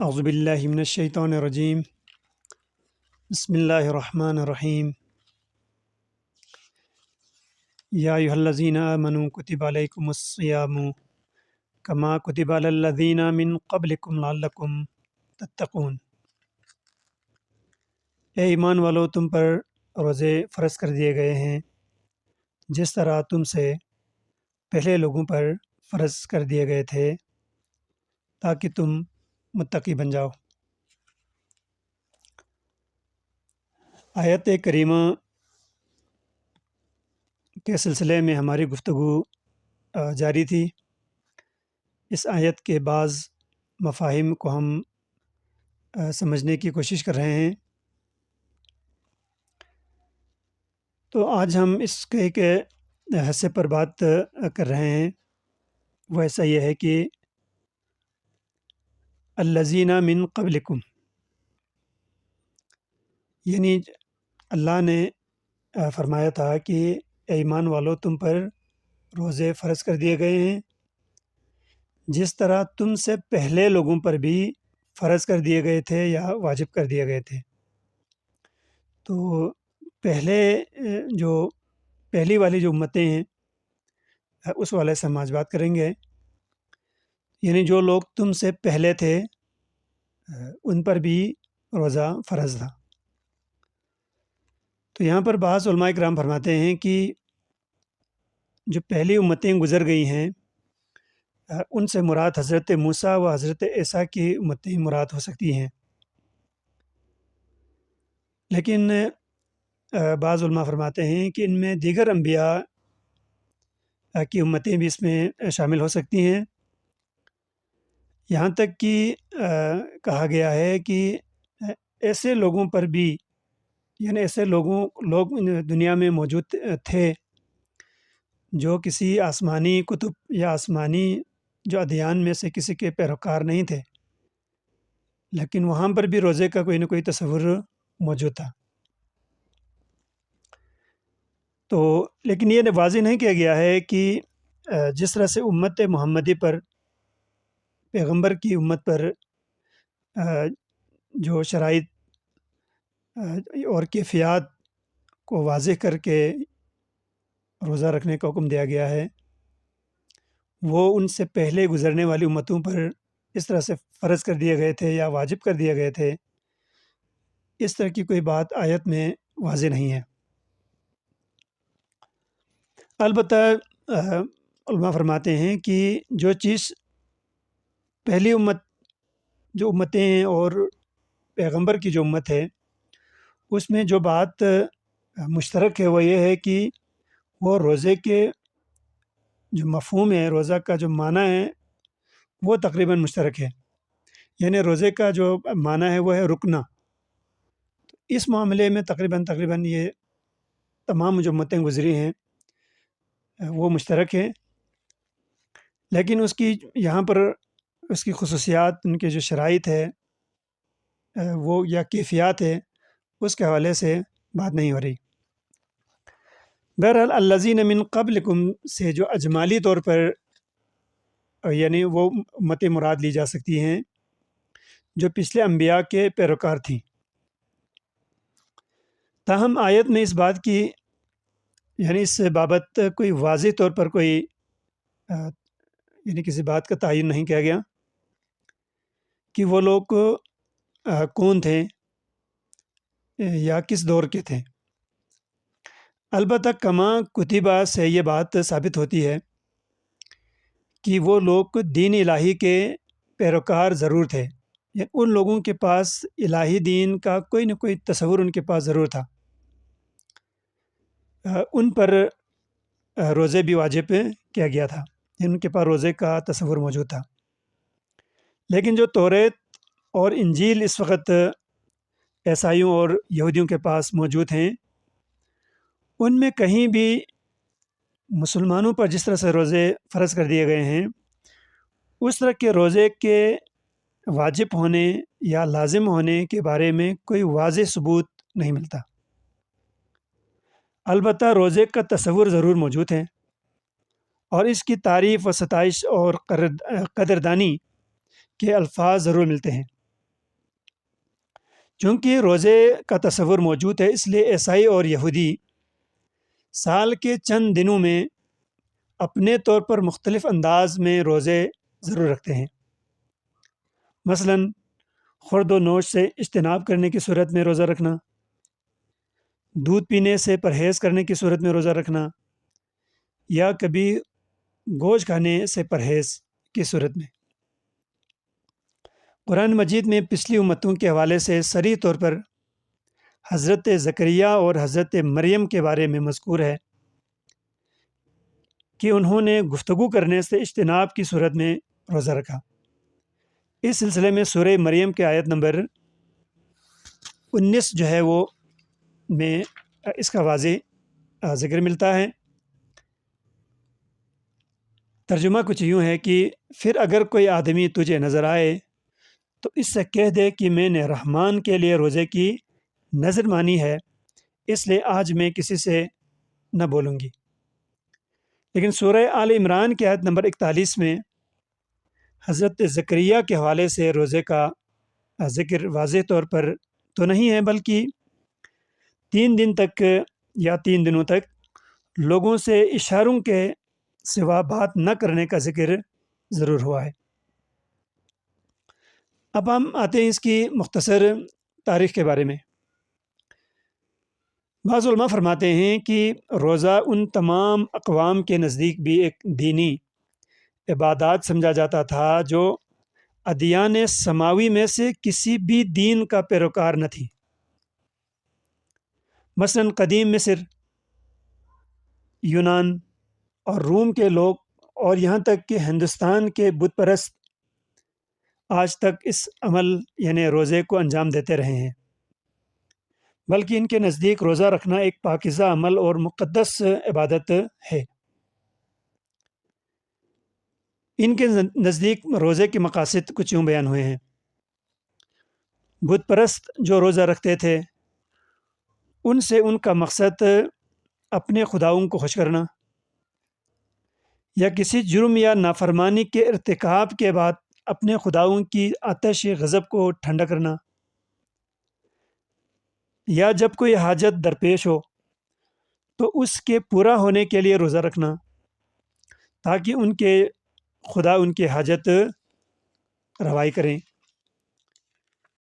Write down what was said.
اعوذ باللہ من الشیطان الرجیم بسم اللہ الرحمن الرحیم یا ایھا الذین آمنوا کتب علیکم الصیام کما کتب علی الذین من قبلکم لعلکم تتقون۔ اے ایمان والو، تم پر روزے فرض کر دیے گئے ہیں جس طرح تم سے پہلے لوگوں پر فرض کر دیے گئے تھے تاکہ تم متقی بن جاؤ۔ آیت کریمہ کے سلسلے میں ہماری گفتگو جاری تھی۔ اس آیت کے بعض مفاہیم کو ہم سمجھنے کی کوشش کر رہے ہیں۔ تو آج ہم اس کے ایک حصے پر بات کر رہے ہیں، وہ ایسا یہ ہے کہ الذین من قبلکم، یعنی اللہ نے فرمایا تھا کہ اے ایمان والو، تم پر روزے فرض کر دیے گئے ہیں جس طرح تم سے پہلے لوگوں پر بھی فرض کر دیے گئے تھے یا واجب کر دیے گئے تھے۔ تو پہلی والی جو امتیں ہیں اس والے سے ہم آج بات کریں گے، یعنی جو لوگ تم سے پہلے تھے ان پر بھی روزہ فرض تھا۔ تو یہاں پر بعض علماء کرام فرماتے ہیں کہ جو پہلی امتیں گزر گئی ہیں ان سے مراد حضرت موسیٰ و حضرت عیسیٰ کی امتیں مراد ہو سکتی ہیں، لیکن بعض علماء فرماتے ہیں کہ ان میں دیگر انبیاء کی امتیں بھی اس میں شامل ہو سکتی ہیں۔ یہاں تک کہ کہا گیا ہے کہ ایسے لوگوں پر بھی، یعنی ایسے لوگ دنیا میں موجود تھے جو کسی آسمانی کتب یا آسمانی جو ادیان میں سے کسی کے پیروکار نہیں تھے، لیکن وہاں پر بھی روزے کا کوئی نہ کوئی تصور موجود تھا۔ تو لیکن یہ واضح نہیں کیا گیا ہے کہ جس طرح سے امت محمدی پر، پیغمبر کی امت پر جو شرائط اور کیفیات کو واضح کر کے روزہ رکھنے کا حکم دیا گیا ہے، وہ ان سے پہلے گزرنے والی امتوں پر اس طرح سے فرض کر دیے گئے تھے یا واجب کر دیے گئے تھے، اس طرح کی کوئی بات آیت میں واضح نہیں ہے۔ البتہ علماء فرماتے ہیں کہ جو چیز پہلی جو امتیں ہیں اور پیغمبر کی جو امت ہے، اس میں جو بات مشترک ہے وہ یہ ہے کہ وہ روزے کے جو مفہوم ہے، روزہ کا جو معنی ہے وہ تقریباً مشترک ہے، یعنی روزے کا جو معنی ہے وہ ہے رکنا۔ اس معاملے میں تقریباً یہ تمام جو امتیں گزری ہیں وہ مشترک ہیں، لیکن اس کی یہاں پر اس کی خصوصیات، ان کے جو شرائط ہے وہ یا کیفیات ہے، اس کے حوالے سے بات نہیں ہو رہی۔ بہرحال الذین من قبلکم سے جو اجمالی طور پر یعنی وہ امتیں مراد لی جا سکتی ہیں جو پچھلے انبیاء کے پیروکار تھیں۔ تاہم آیت میں اس بات کی، یعنی اس بابت کوئی واضح طور پر کوئی یعنی کسی بات کا تعین نہیں کیا گیا کہ وہ لوگ کون تھے یا کس دور کے تھے۔ البتہ کما کتبہ سے یہ بات ثابت ہوتی ہے کہ وہ لوگ دین الہی کے پیروکار ضرور تھے، یا ان لوگوں کے پاس الہی دین کا کوئی نہ کوئی تصور ان کے پاس ضرور تھا، ان پر روزے بھی واجب کیا گیا تھا، ان کے پاس روزے کا تصور موجود تھا۔ لیکن جو توریت اور انجیل اس وقت عیسائیوں اور یہودیوں کے پاس موجود ہیں، ان میں کہیں بھی مسلمانوں پر جس طرح سے روزے فرض کر دیے گئے ہیں، اس طرح کے روزے کے واجب ہونے یا لازم ہونے کے بارے میں کوئی واضح ثبوت نہیں ملتا۔ البتہ روزے کا تصور ضرور موجود ہے، اور اس کی تعریف و ستائش اور قدردانی کے الفاظ ضرور ملتے ہیں۔ چونکہ روزے کا تصور موجود ہے، اس لیے عیسائی اور یہودی سال کے چند دنوں میں اپنے طور پر مختلف انداز میں روزے ضرور رکھتے ہیں۔ مثلاً خورد و نوش سے اجتناب کرنے کی صورت میں روزہ رکھنا، دودھ پینے سے پرہیز کرنے کی صورت میں روزہ رکھنا، یا کبھی گوشت کھانے سے پرہیز کی صورت میں۔ قرآن مجید میں پچھلی امتوں کے حوالے سے صریح طور پر حضرت زکریا اور حضرت مریم کے بارے میں مذکور ہے کہ انہوں نے گفتگو کرنے سے اجتناب کی صورت میں روزہ رکھا۔ اس سلسلے میں سورہ مریم کے آیت نمبر 19 جو ہے وہ میں اس کا واضح ذکر ملتا ہے۔ ترجمہ کچھ یوں ہے کہ پھر اگر کوئی آدمی تجھے نظر آئے تو اس سے کہہ دے کہ میں نے رحمان کے لیے روزے کی نظر مانی ہے، اس لیے آج میں کسی سے نہ بولوں گی۔ لیکن سورہ آل عمران کی آیت نمبر 41 میں حضرت زکریا کے حوالے سے روزے کا ذکر واضح طور پر تو نہیں ہے، بلکہ 3 دن تک یا 3 دنوں تک لوگوں سے اشاروں کے سوا بات نہ کرنے کا ذکر ضرور ہوا ہے۔ اب ہم آتے ہیں اس کی مختصر تاریخ کے بارے میں۔ بعض علماء فرماتے ہیں کہ روزہ ان تمام اقوام کے نزدیک بھی ایک دینی عبادات سمجھا جاتا تھا جو ادیان سماوی میں سے کسی بھی دین کا پیروکار نہ تھی۔ مثلاً قدیم مصر، یونان اور روم کے لوگ اور یہاں تک کہ ہندوستان کے بت پرست آج تک اس عمل یعنی روزے کو انجام دیتے رہے ہیں، بلکہ ان کے نزدیک روزہ رکھنا ایک پاکیزہ عمل اور مقدس عبادت ہے۔ ان کے نزدیک روزے کے مقاصد کچھ یوں بیان ہوئے ہیں۔ بت پرست جو روزہ رکھتے تھے ان سے ان کا مقصد اپنے خداؤں کو خوش کرنا، یا کسی جرم یا نافرمانی کے ارتکاب کے بعد اپنے خداؤں کی آتش غضب کو ٹھنڈا کرنا، یا جب کوئی حاجت درپیش ہو تو اس کے پورا ہونے کے لیے روزہ رکھنا تاکہ ان کے خدا ان کی حاجت روائی کریں۔